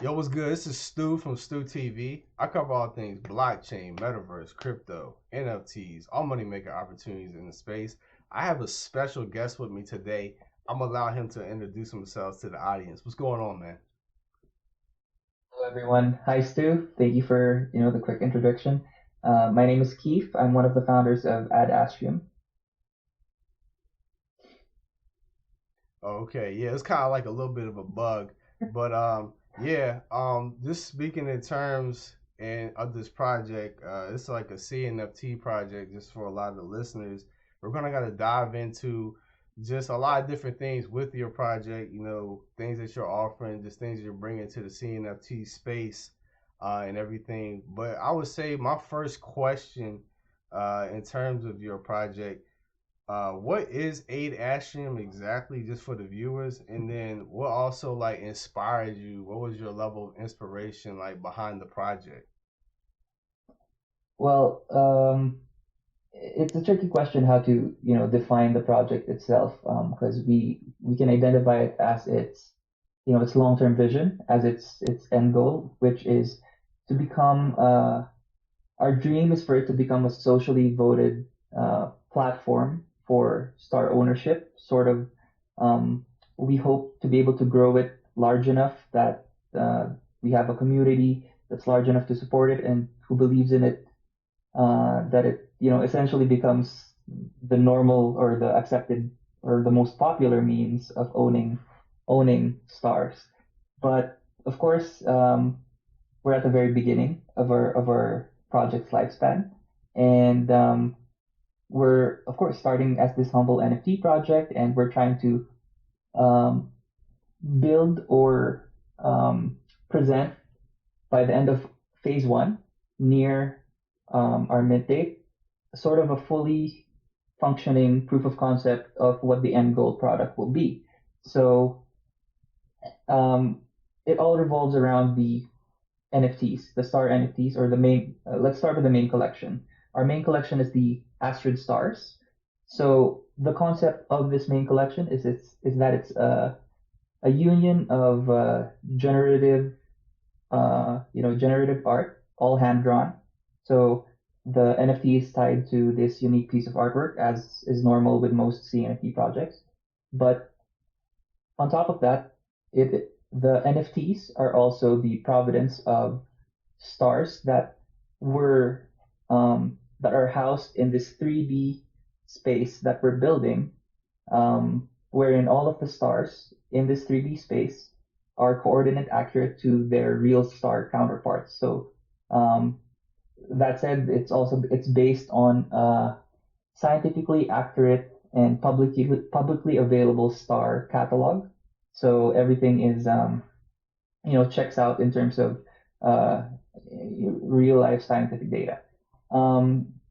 Yo, what's good? This is Stu from Stu TV. I cover all things blockchain, metaverse, crypto, NFTs, all money maker opportunities in the space. I have a special guest with me today. I'm gonna allow him to introduce himself to the audience. What's going on, man? Hello, everyone. Hi, Stu. Thank you for the quick introduction. My name is Kief. I'm one of the founders of Ad Astrium. Okay, yeah, it's kind of like a little bit of a bug, but yeah, just speaking in terms and of this project, it's like a CNFT project. Just for a lot of the listeners, we're gonna gotta dive into just a lot of different things with your project. Things that you're offering, just things that you're bringing to the CNFT space, and everything. But I would say my first question, in terms of your project, what is Ad Astrium exactly, just for the viewers? And then what also like inspired you? What was your level of inspiration like behind the project? Well, it's a tricky question how to define the project itself, because we can identify it as its long-term vision, as its end goal, which is to become our dream is for it to become a socially voted platform for star ownership. Sort of, we hope to be able to grow it large enough that we have a community that's large enough to support it and who believes in it. That it essentially becomes the normal or the accepted or the most popular means of owning stars. But of course, we're at the very beginning of our project's lifespan, and we're of course starting as this humble NFT project, and we're trying to um, build or present by the end of phase one, near our mid date, sort of a fully functioning proof of concept of what the end goal product will be. So um, it all revolves around the NFTs, the star NFTs, or the main. Let's start with the main collection. Our main collection is the Astrid stars. So the concept of this main collection is that it's a union of generative art, all hand drawn. So the NFT is tied to this unique piece of artwork, as is normal with most CNFT projects. But on top of that, the NFTs are also the providence of stars were that are housed in this 3D space that we're building, wherein all of the stars in this 3D space are coordinate accurate to their real star counterparts. So um, that said, it's based on scientifically accurate and publicly available star catalog. So everything is checks out in terms of uh, real life scientific data.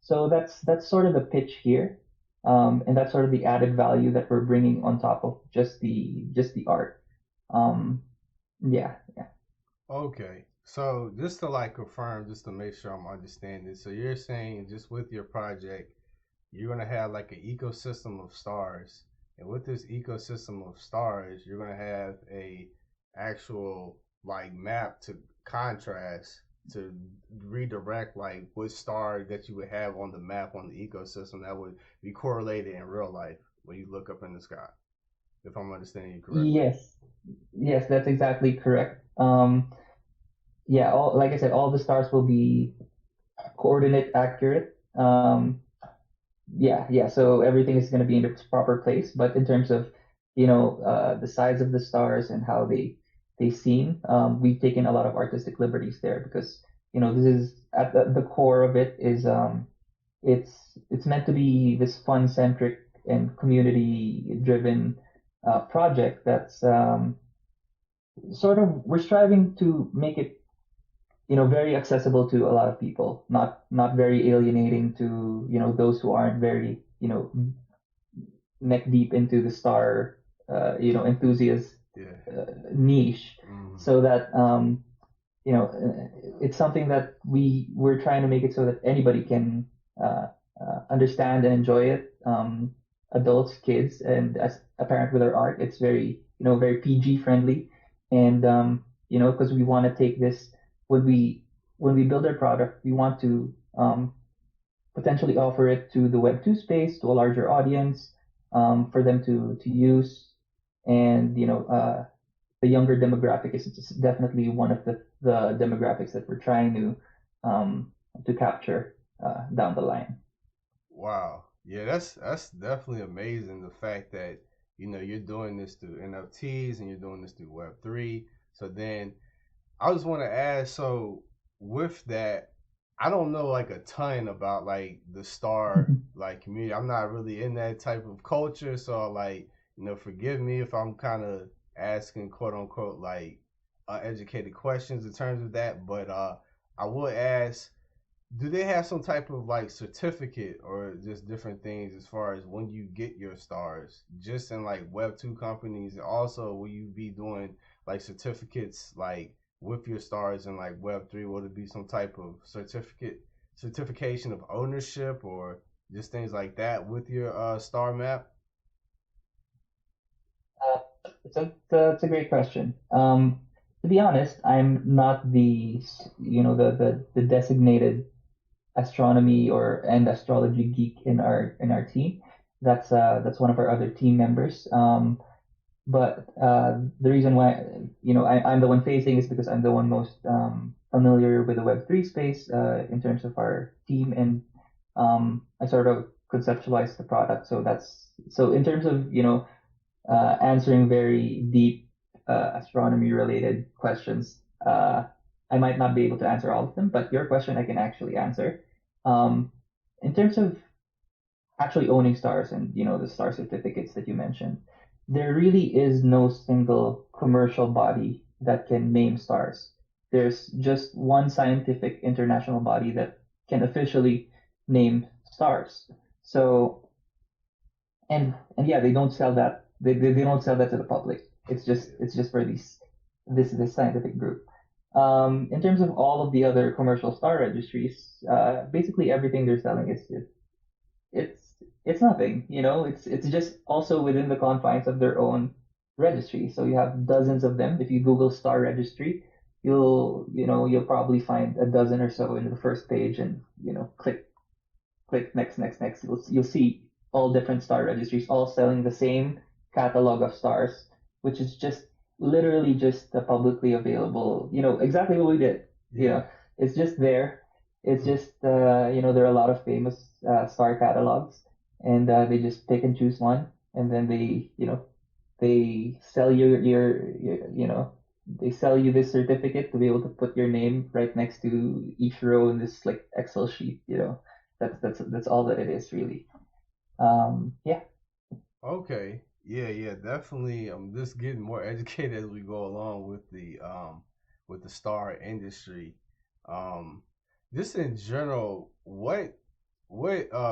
So that's sort of the pitch here, and that's sort of the added value that we're bringing on top of just the art. Um, yeah, yeah. Okay. So just to like confirm, just to make sure I'm understanding. So you're saying just with your project, you're gonna have like an ecosystem of stars, and with this ecosystem of stars, you're gonna have a actual like map to contrast to redirect like what star that you would have on the map on the ecosystem that would be correlated in real life when you look up in the sky. If I'm understanding you correctly. Yes, yes, that's exactly correct. Yeah, like I said, all the stars will be coordinate accurate. Yeah, yeah. So everything is going to be in its proper place. But in terms of, the size of the stars and how they seem, we've taken a lot of artistic liberties there because, this is at the core of it is it's meant to be this fun centric and community driven project that's sort of we're striving to make it very accessible to a lot of people, not very alienating to those who aren't very neck deep into the star enthusiast Yeah. niche, Mm. so that it's something that we're trying to make it so that anybody can understand and enjoy it. Adults, kids, and as a parent with our art, it's very very PG friendly, and because we want to take this when we build our product, we want to potentially offer it to the Web2 space, to a larger audience, for them to use. And the younger demographic is definitely one of the demographics that we're trying to capture down the line. Wow. Yeah, that's definitely amazing. The fact that you're doing this through NFTs and you're doing this through Web3. So then I just want to ask, so with that, I don't know like a ton about like the star like community. I'm not really in that type of culture, so like forgive me if I'm kind of asking quote unquote like educated questions in terms of that. But I would ask, do they have some type of like certificate or just different things as far as when you get your stars just in like web 2 companies? Also, will you be doing like certificates like with your stars in like web 3? Will it be some type of certification of ownership or just things like that with your star map? It's a great question. To be honest, I'm not the designated astronomy or and astrology geek in our team. That's one of our other team members. But the reason why I'm the one facing is because I'm the one most familiar with the Web3 space in terms of our team, and I sort of conceptualize the product. So in terms of answering very deep astronomy related questions. I might not be able to answer all of them, but your question I can actually answer. Um, in terms of actually owning stars and the star certificates that you mentioned, there really is no single commercial body that can name stars. There's just one scientific international body that can officially name stars. So and yeah, they don't sell that. They don't sell that to the public. It's just for this scientific group. In terms of all of the other commercial star registries, basically everything they're selling is it's it's nothing. It's just also within the confines of their own registry. So you have dozens of them. If you Google star registry, you'll probably find a dozen or so in the first page, and click next, next, next. You'll see all different star registries, all selling the same catalog of stars, which is just literally just the publicly available. Exactly what we did. Yeah. It's just there. It's Hmm. just there are a lot of famous star catalogs, and they just pick and choose one, and then they sell they sell you this certificate to be able to put your name right next to each row in this like Excel sheet. That's all that it is really. Yeah. Okay. Yeah, yeah, definitely. I'm just getting more educated as we go along with the star industry. Um just in general, what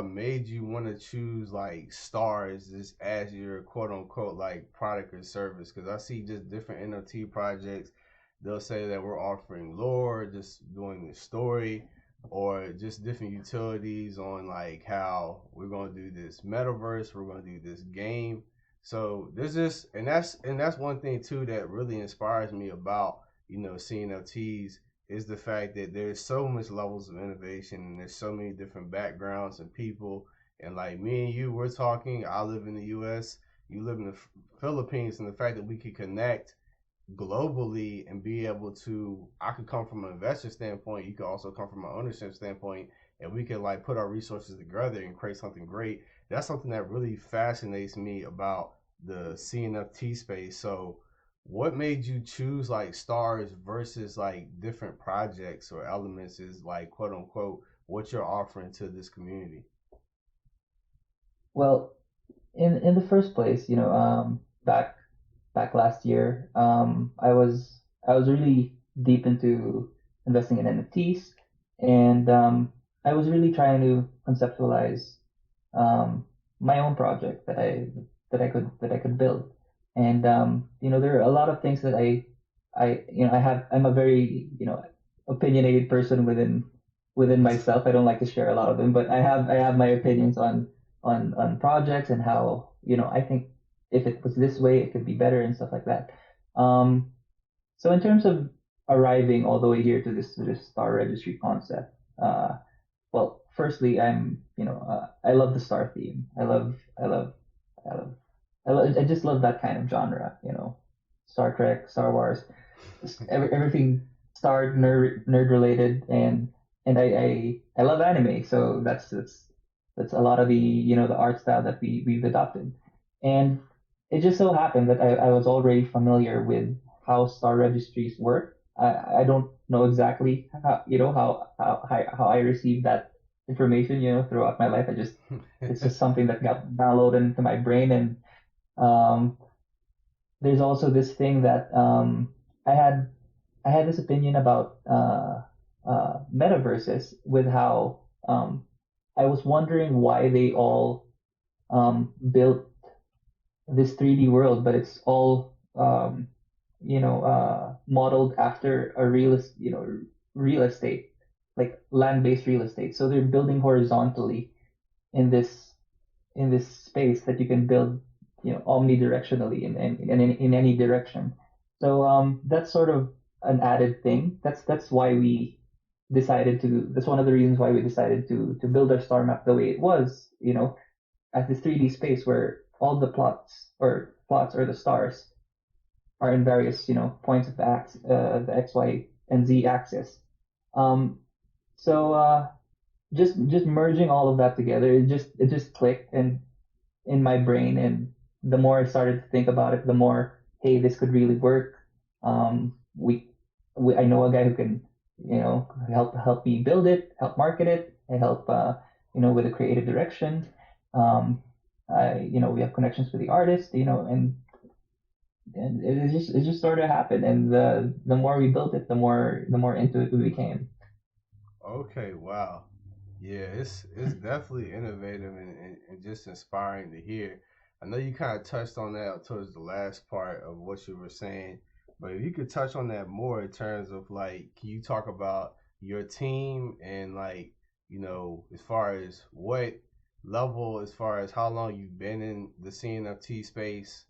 made you want to choose like stars as your quote unquote like product or service? Because I see just different NFT projects. They'll say that we're offering lore, just doing the story, or just different utilities on like how we're gonna do this metaverse, we're gonna do this game. So there's this, and that's one thing too that really inspires me about CNFTs is the fact that there's so much levels of innovation and there's so many different backgrounds and people. And like me and you, we're talking. I live in the U.S. You live in the Philippines, and the fact that we can connect globally and be able to, I could come from an investor standpoint, you could also come from an ownership standpoint, and we could like put our resources together and create something great. That's something that really fascinates me about the CNFT space. So what made you choose like stars versus like different projects or elements is like quote unquote what you're offering to this community? Well, in the first place, back last year, I was really deep into investing in NFTs, and I was really trying to conceptualize my own project that I could build. And there are a lot of things that I'm a very opinionated person within myself. I don't like to share a lot of them, but I have my opinions on projects and how I think if it was this way, it could be better and stuff like that. Um, So in terms of arriving all the way here to this star registry concept, well, firstly, I love the star theme. I love, I just love that kind of genre. Star Trek, Star Wars, everything star nerd related, and I love anime. So that's a lot of the the art style that we've adopted, and it just so happened that I was already familiar with how star registries work. I don't know exactly how I received that information throughout my life. It's just something that got downloaded into my brain, and um, there's also this thing that I had I had this opinion about metaverses with how I was wondering why they all built this 3D world, but it's all modeled after a real estate, like land-based real estate. So they're building horizontally in this space that you can build, omnidirectionally in any direction. So that's sort of an added thing. That's why we decided to. That's one of the reasons why we decided to build our star map the way it was. As this 3D space where all the plots or the stars are in various points of the X, Y, and Z axis. Um, so just merging all of that together, it just clicked and in my brain, and the more I started to think about it, the more, hey, this could really work. I know a guy who can help me build it, help market it, and help with the creative direction. Um, we have connections with the artist, and it just sort of happened, and the more we built it, the more into it we became. Okay, wow. Yeah, it's definitely innovative and just inspiring to hear. I know you kind of touched on that towards the last part of what you were saying, but if you could touch on that more in terms of like, can you talk about your team and like, as far as what level, as far as how long you've been in the CNFT space,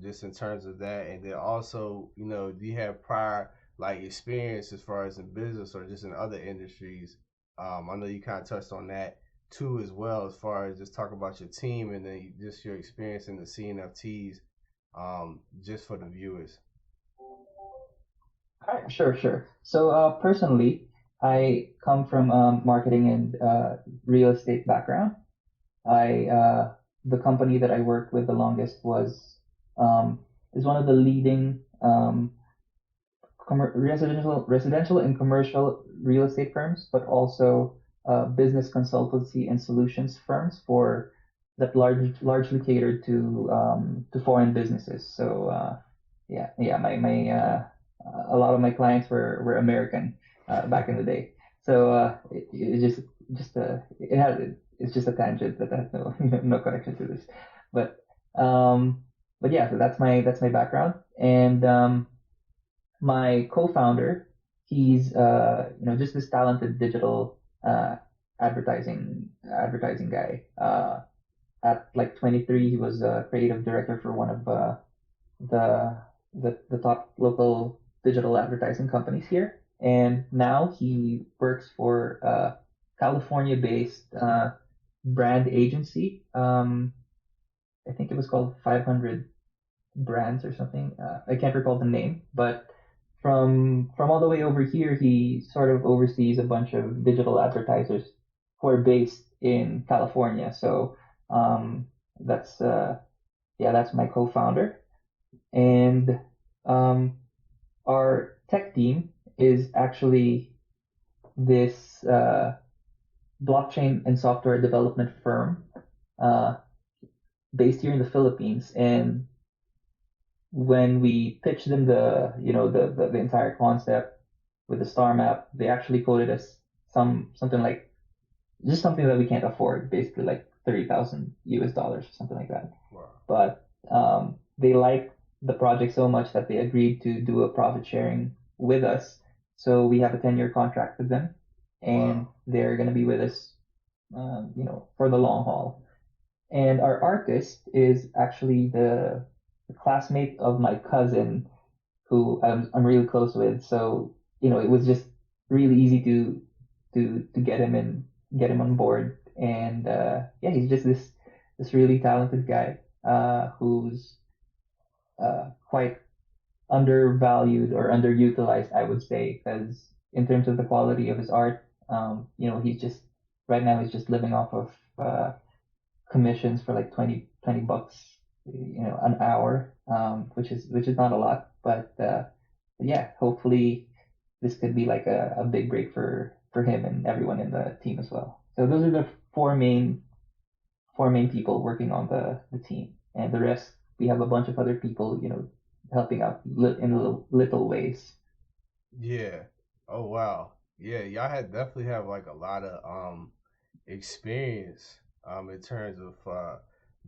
just in terms of that, and then also, do you have prior like experience as far as in business or just in other industries? I know you kind of touched on that too as well, as far as just talk about your team and then just your experience in the CNFTs, just for the viewers. All right, sure, sure. So personally, I come from marketing and real estate background. I The company that I worked with the longest was is one of the leading residential and commercial real estate firms, but also business consultancy and solutions firms for that largely catered to foreign businesses. So yeah, my a lot of my clients were American back in the day. So it it's just a tangent that has no no connection to this, but yeah, so that's my background, and my co-founder, he's just this talented digital advertising guy. At like 23, he was a creative director for one of the the top local digital advertising companies here, and now he works for a California-based brand agency. I think it was called 500 Brands or something. I can't recall the name, but from all the way over here, he sort of oversees a bunch of digital advertisers who are based in California. So that's yeah, that's my co-founder, and um, our tech team is actually this blockchain and software development firm uh, based here in the Philippines, and when we pitched them the entire concept with the star map, they actually quoted us something like just something that we can't afford, basically like 30,000 US dollars or something like that. Wow. But they liked the project so much that they agreed to do a profit sharing with us. So we have a 10-year contract with them, and Wow. they're going to be with us, for the long haul. And our artist is actually the classmate of my cousin who I'm really close with. So it was just really easy to get him on board. And yeah, he's just this really talented guy who's quite undervalued or underutilized, I would say, because in terms of the quality of his art, he's just right now he's just living off of commissions for like 20 bucks, an hour, which is not a lot, but yeah, hopefully this could be like a big break for him and everyone in the team as well. So those are the four main people working on the team, and the rest we have a bunch of other people, helping out in little ways. Yeah. Oh wow. Yeah, y'all had definitely have like a lot of experience in terms of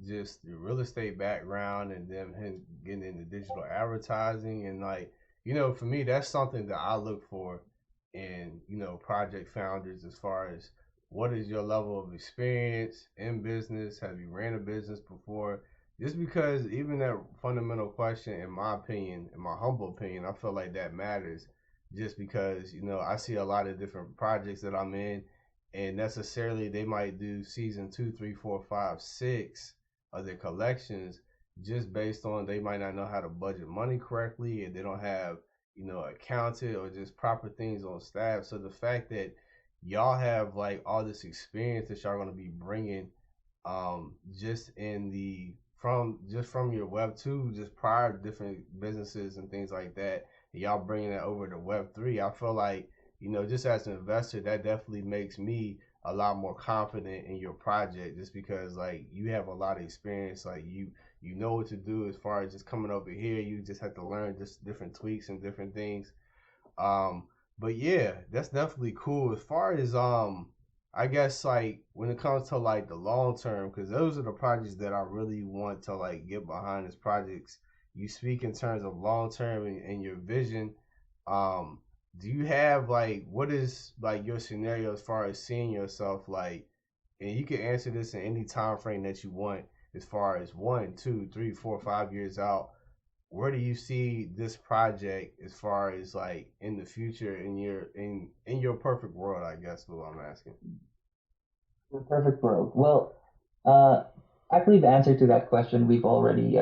just the real estate background and them him getting into digital advertising and like for me that's something that I look for in project founders as far as what is your level of experience in business, have you ran a business before, just because even that fundamental question in my opinion, in my humble opinion, I feel like that matters just because I see a lot of different projects that I'm in and necessarily they might do season two, three, four, five, six of their collections just based on they might not know how to budget money correctly and they don't have accounted or just proper things on staff. So the fact that y'all have like all this experience that y'all gonna be bringing, just in the from your web two, just prior to different businesses and things like that, and y'all bringing that over to web three, I feel like just as an investor, that definitely makes me a lot more confident in your project just because like you have a lot of experience, like you know what to do as far as just coming over here. You just have to learn just different tweaks and different things. um, but yeah, that's definitely cool. As far as I guess like when it comes to like the long term, because those are the projects that I really want to like get behind as projects. You speak in terms of long term and your vision. Um, do you have like what is like your scenario as far as seeing yourself like, and you can answer this in any time frame that you want, as far as 1, 2, 3, 4, 5 years out, where do you see this project as far as like in the future in your perfect world, I guess what I'm asking. The perfect world. Well, uh, actually, the answer to that question we've already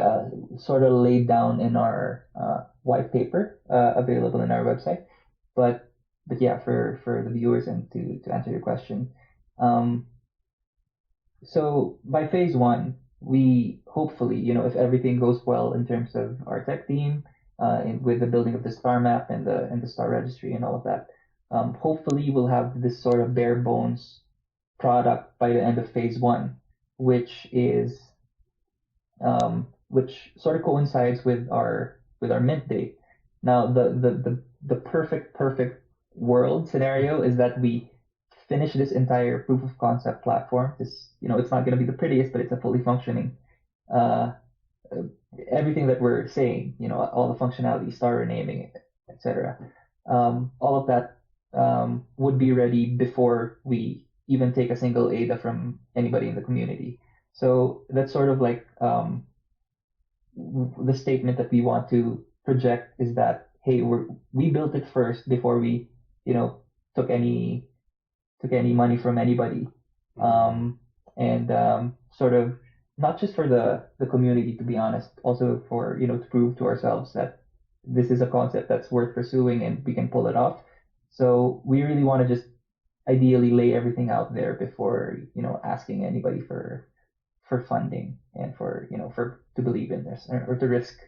sort of laid down in our white paper available in our website. But yeah, for the viewers and to answer your question, um, so by phase one, we hopefully, if everything goes well in terms of our tech team, with the building of the star map and the star registry and all of that, hopefully we'll have this sort of bare bones product by the end of phase one, which is which sort of coincides with our mint date. Now, the perfect world scenario is that we finish this entire proof of concept platform. It's not going to be the prettiest, but it's a fully functioning uh, everything that we're saying. All the functionality, star renaming, etc. All of that would be ready before we even take a single ADA from anybody in the community. So that's sort of like the statement that we want to project is that, hey, we built it first before we you know took any money from anybody, Mm-hmm. and sort of not just for the community, to be honest, also for to prove to ourselves that this is a concept that's worth pursuing and we can pull it off. So we really want to just ideally lay everything out there before asking anybody for funding and for to believe in this, or to risk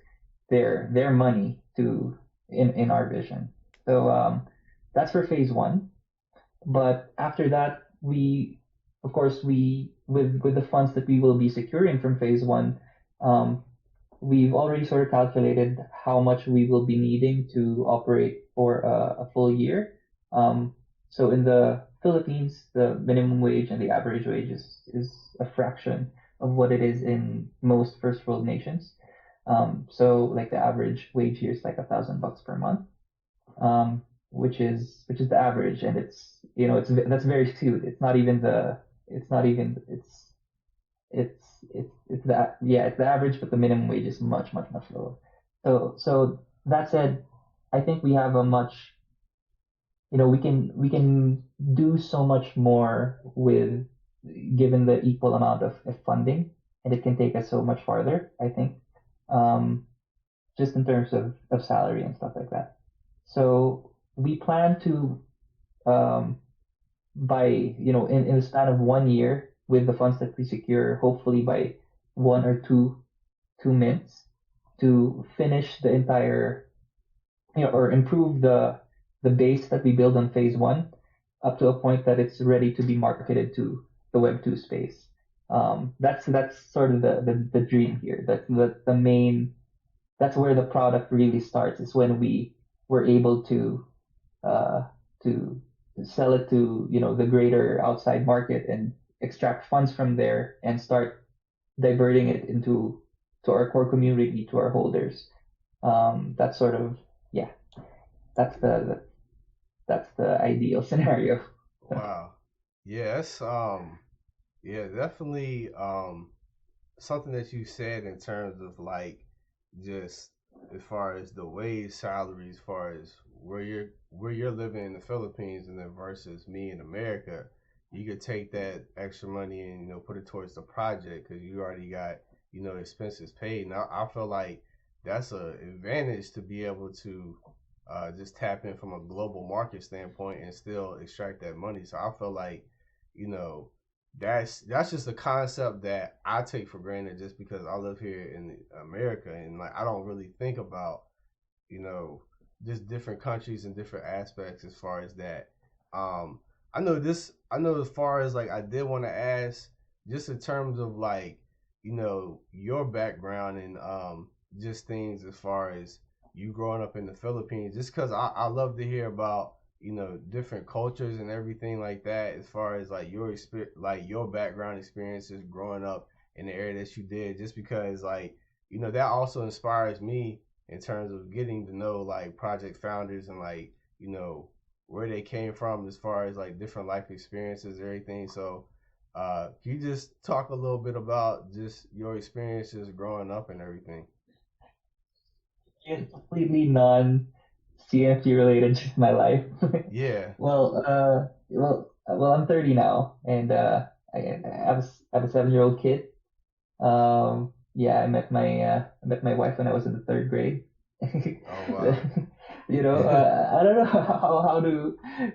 their money in our vision. So that's for phase one. But after that, of course, with the funds that we will be securing from phase one, um, we've already sort of calculated how much we will be needing to operate for a full year. Um, so in the Philippines, the minimum wage and the average wage is a fraction of what it is in most first world nations. So like the average wage here is like $1,000 per month, which is the average, and that's very skewed. It's not even it's that, yeah, it's the average, but the minimum wage is much much much lower. So That said, I think we have a much, we can do so much more with given the equal amount of funding, and it can take us so much farther, I think, um, just in terms of salary and stuff like that. So we plan to, um, by, in the span of 1 year with the funds that we secure, hopefully by one or two mints, to finish the entire, or improve the base that we build on phase one up to a point that it's ready to be marketed to the Web2 space. That's sort of the dream here. The main, that's where the product really starts, is when we were able uh, to sell it to, the greater outside market and extract funds from there and start diverting it into to our core community, to our holders. That's sort of, yeah, that's the ideal scenario. Wow. Yeah, yeah, definitely something that you said in terms of like just as far as the wage salary, as far as where you're living in the Philippines and then versus me in America, you could take that extra money and put it towards the project because you already got expenses paid. Now I feel like that's a advantage to be able to just tap in from a global market standpoint and still extract that money. So I feel like you know that's just a concept that I take for granted just because I live here in America and like I don't really think about you know, just different countries and different aspects as far as that. Um, I know this. I know as far as like I did want to ask, just in terms of like, your background and just things as far as you growing up in the Philippines. Just because I love to hear about different cultures and everything like that. As far as like your experience, like your background experiences growing up in the area that you did. Just because like that also inspires me in terms of getting to know like project founders and like where they came from as far as like different life experiences and everything. So can you just talk a little bit about just your experiences growing up and everything? It's completely non CNFT related, just my life. Yeah. I'm 30 now, and I have a 7-year-old kid. Yeah, I met my wife when I was in the third grade. Oh wow. I don't know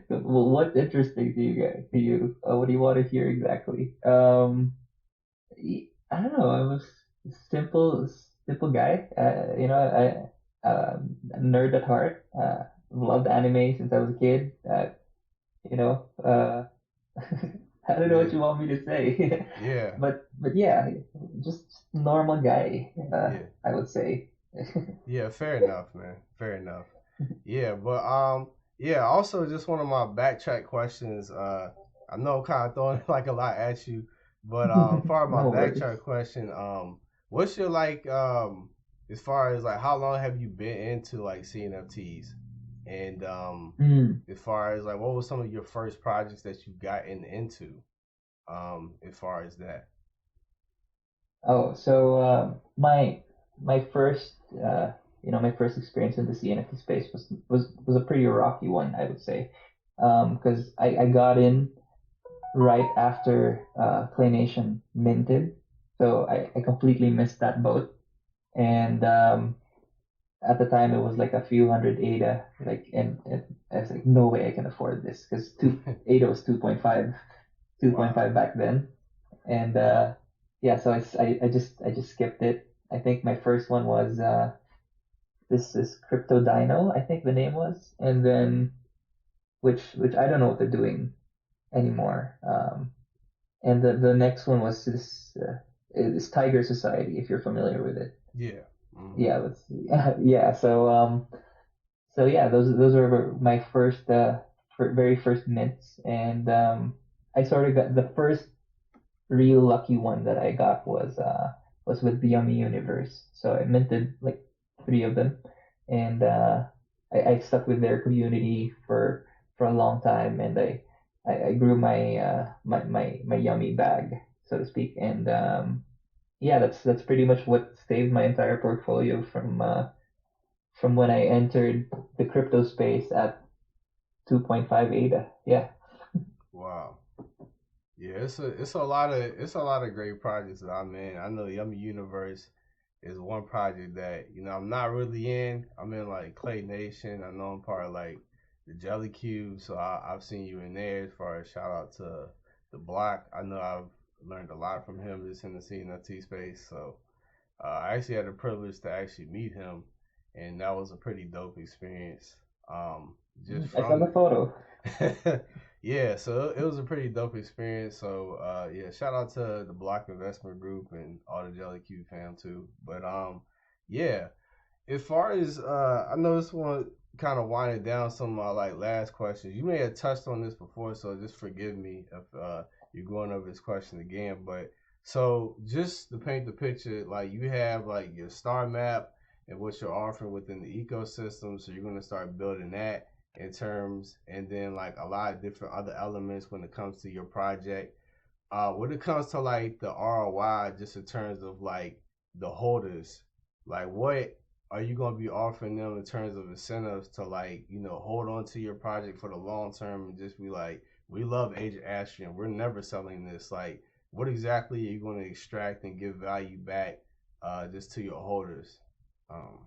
what's interesting to you guys, to you. What do you want to hear exactly? I don't know. I was a simple guy. A nerd at heart. Loved anime since I was a kid. You know, uh, I don't know Yeah. what you want me to say, Yeah. but yeah, just normal guy. Yeah. I would say. Yeah, fair enough, man. Fair enough. Yeah, but yeah, also just one of my backtrack questions. I know I'm kind of throwing like a lot at you, but far as my No worries. backtrack question, what's your like as far as like how long have you been into like CNFTs? And Mm. as far as like what was some of your first projects that you got into? As far as that. Oh, so my first my first experience in the CNFT space was a pretty rocky one, I would say, because I got in right after Claynation minted, so I completely missed that boat, and at the time it was like a few hundred ADA, like, and I was like, no way I can afford this, because two ADA was 2.5, Wow. back then, and yeah, so I just skipped it. I think my first one was this Crypto Dino, I think the name was, and then which I don't know what they're doing anymore. And the next one was this Tiger Society, if you're familiar with it. Yeah. Hmm. Yeah, let's see. Yeah, so yeah, those were my first very first mints, and I sort of got the first real lucky one that I got was with the Yummy Universe. So I minted like three of them, and I stuck with their community for a long time, and I grew my Yummy bag, so to speak, and yeah, that's pretty much what saved my entire portfolio from when I entered the crypto space at 2.5 ADA. Yeah. Wow. Yeah, it's a lot of great projects that I'm in. I know Yummy Universe is one project that I'm not really in. I'm in like Clay Nation. I know I'm part of like the Jelly Cube, so I've seen you in there. As far as shout out to the Block, I know I've learned a lot from him just in the CNFT space. So I actually had the privilege to actually meet him, and that was a pretty dope experience. Just I saw the from photo. yeah, so it was a pretty dope experience. So yeah, shout out to the Block Investment Group and all the Jelly Q fam too. But yeah, as far as I know this one kind of winding down some of my like last questions. You may have touched on this before, so just forgive me if you're going over this question again. But so just to paint the picture, like you have like your star map and what you're offering within the ecosystem. So you're gonna start building that in terms, and then like a lot of different other elements when it comes to your project. When it comes to like the ROI, just in terms of like the holders, like what are you gonna be offering them in terms of incentives to like hold on to your project for the long term and just be like, we love Ad Astrium, we're never selling this. Like, what exactly are you going to extract and give value back, just to your holders? Um,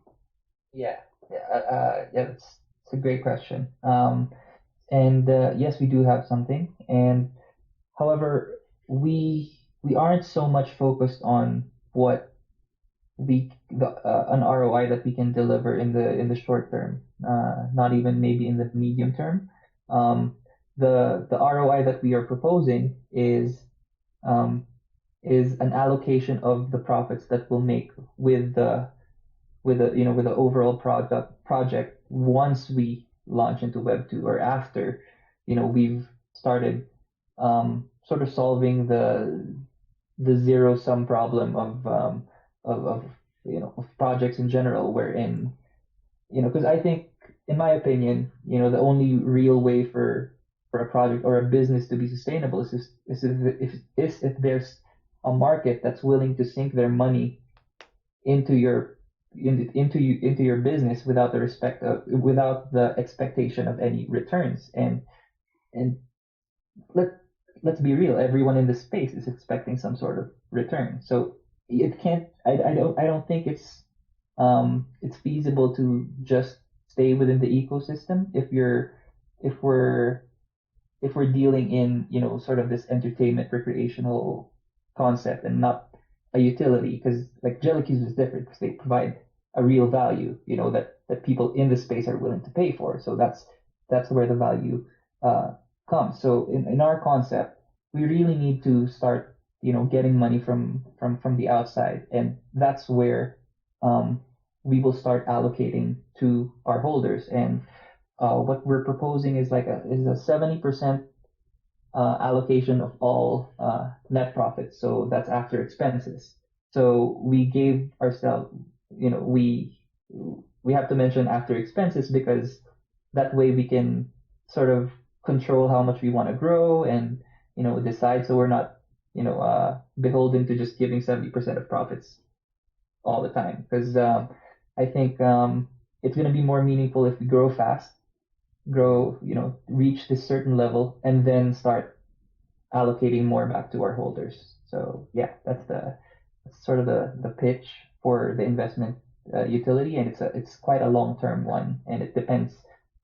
Yeah. Yeah, it's a great question. And yes, we do have something. And however, we aren't so much focused on what the an ROI that we can deliver in the short term, not even maybe in the medium term. Um, the ROI that we are proposing um, is an allocation of the profits that we'll make with the with the overall project once we launch into Web 2, or after we've started sort of solving the zero sum problem of of projects in general, wherein because I think, in my opinion, the only real way for a project or a business to be sustainable is if there's a market that's willing to sink their money into into your business without the expectation of any returns. And let let's be real, everyone in the space is expecting some sort of return. So it can't I don't think it's feasible to just stay within the ecosystem if we're if we're dealing in sort of this entertainment recreational concept and not a utility. Because like Jellykeys is different because they provide a real value that people in the space are willing to pay for. So that's where the value uh, comes. So in our concept, we really need to start getting money from the outside, and that's where um, we will start allocating to our holders. And what we're proposing is like a 70% allocation of all net profits. So that's after expenses. So we gave ourselves, we have to mention after expenses, because that way we can sort of control how much we want to grow, and decide, so we're not beholden to just giving 70% of profits all the time. Because I think it's going to be more meaningful if we grow fast, mm, reach this certain level, and then start allocating more back to our holders. So yeah, that's sort of the pitch for the investment utility, and it's quite a long term one, and it depends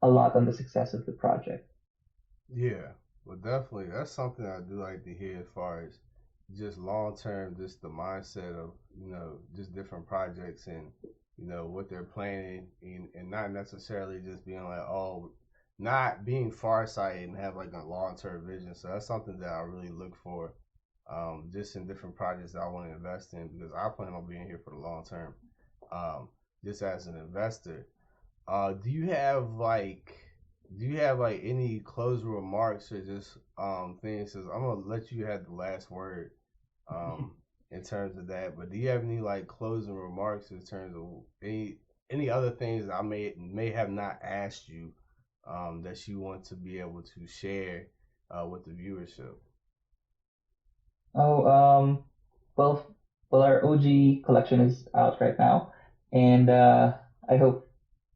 a lot on the success of the project. yeah, well, definitely, that's something I do like to hear as far as just long term, just the mindset of just different projects and what they're planning, and not necessarily just being like, oh, not being farsighted and have like a long term vision. So that's something that I really look for, just in different projects that I want to invest in, because I plan on being here for the long term. Um, just as an investor, do you have like any closing remarks or just things? Cause I'm gonna let you have the last word um in terms of that. But do you have any like closing remarks in terms of any other things that I may have not asked you, that you want to be able to share with the viewership? Oh, well, our OG collection is out right now, and I hope.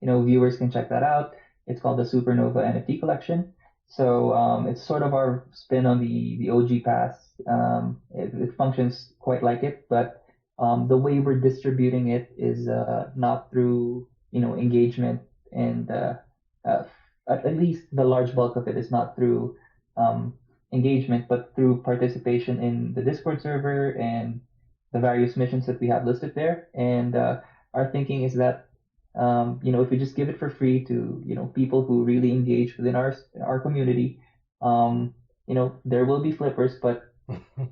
viewers can check that out. It's called the Supernova NFT collection. So it's sort of our spin on the OG Pass. It functions quite like it, but the way we're distributing it is not through engagement and uh, at least the large bulk of it is not through um, engagement, but through participation in the Discord server and the various missions that we have listed there. And our thinking is that if we just give it for free to people who really engage within our community, there will be flippers, but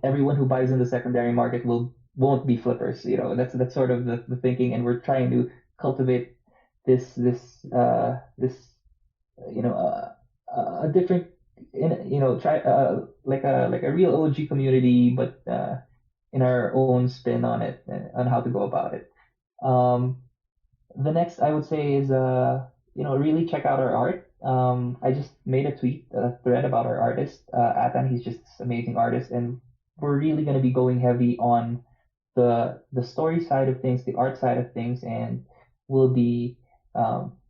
everyone who buys in the secondary market won't be flippers. That's sort of the thinking, and we're trying to cultivate this a different try like a real OG community, but in our own spin on it on how to go about it. Um, the next I would say is really check out our art. I just made a thread about our artist, Atan. He's just this amazing artist, and we're really going to be going heavy on the story side of things, the art side of things, and we'll be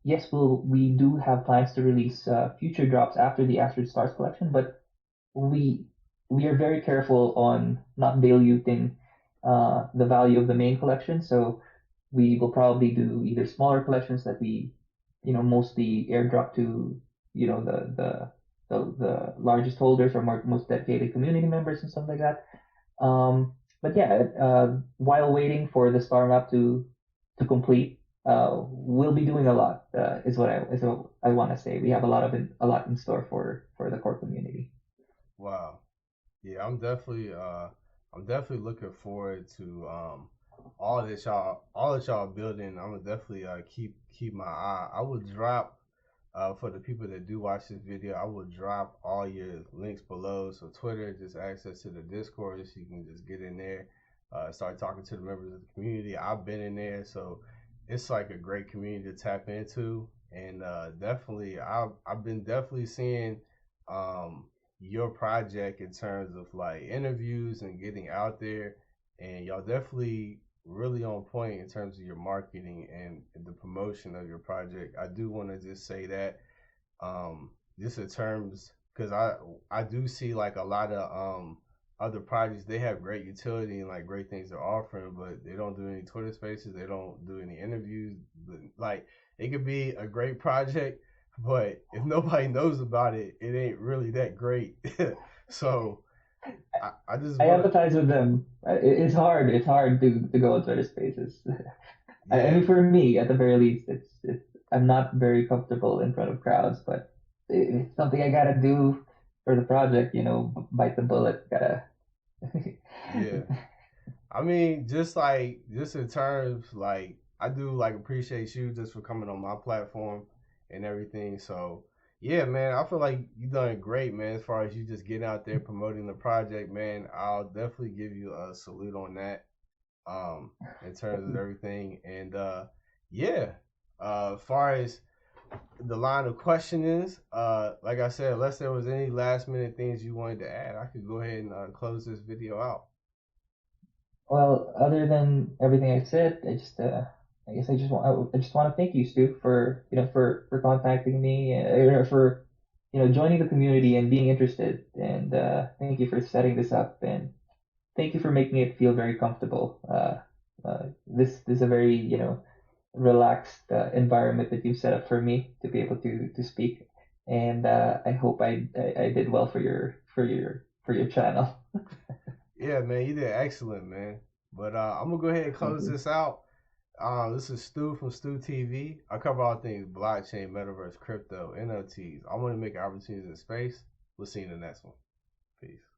yes, we do have plans to release future drops after the Astrid Stars collection, but we we are very careful on not diluting the value of the main collection. So we will probably do either smaller collections that we, mostly airdrop to, the largest holders or most dedicated community members and stuff like that. But yeah, while waiting for the star map to complete, we'll be doing a lot. Is what I want to say. We have a lot in store for the core community. Wow. Yeah, I'm definitely looking forward to all that y'all building. I'm gonna definitely keep my eye. I will drop for the people that do watch this video, I will drop all your links below. So Twitter, just access to the Discord, so you can just get in there, start talking to the members of the community. I've been in there, so it's like a great community to tap into. And definitely, I've been definitely seeing um, your project in terms of like interviews and getting out there, and y'all definitely really on point in terms of your marketing and the promotion of your project. I do want to just say that just in terms, because I do see like a lot of other projects, they have great utility and like great things they're offering, but they don't do any Twitter spaces, they don't do any interviews. Like it could be a great project, but if nobody knows about it, it ain't really that great. So I just I want to, empathize with them. It's hard. It's hard to go on Twitter Spaces. I yeah, mean, for me, at the very least, it's I'm not very comfortable in front of crowds, but it's something I gotta do for the project. Bite the bullet. Gotta. yeah. I mean, just in terms like I do like appreciate you just for coming on my platform and everything. So yeah, man, I feel like you done great, man. As far as you just getting out there promoting the project, man, I'll definitely give you a salute on that. In terms of everything, and yeah, as far as the line of question is, like I said, unless there was any last minute things you wanted to add, I could go ahead and close this video out. Well, other than everything I said, I guess I just want to thank you, Stu, for for contacting me, or for joining the community and being interested, and thank you for setting this up, and thank you for making it feel very comfortable. This is a very relaxed environment that you've set up for me to be able to speak, and I hope I did well for your channel. Yeah, man, you did excellent, man. But I'm gonna go ahead and Thank close you. this out. This is Stu from Stu TV. I cover all things blockchain, metaverse, crypto, NFTs. I want to make opportunities in space. We'll see you in the next one. Peace.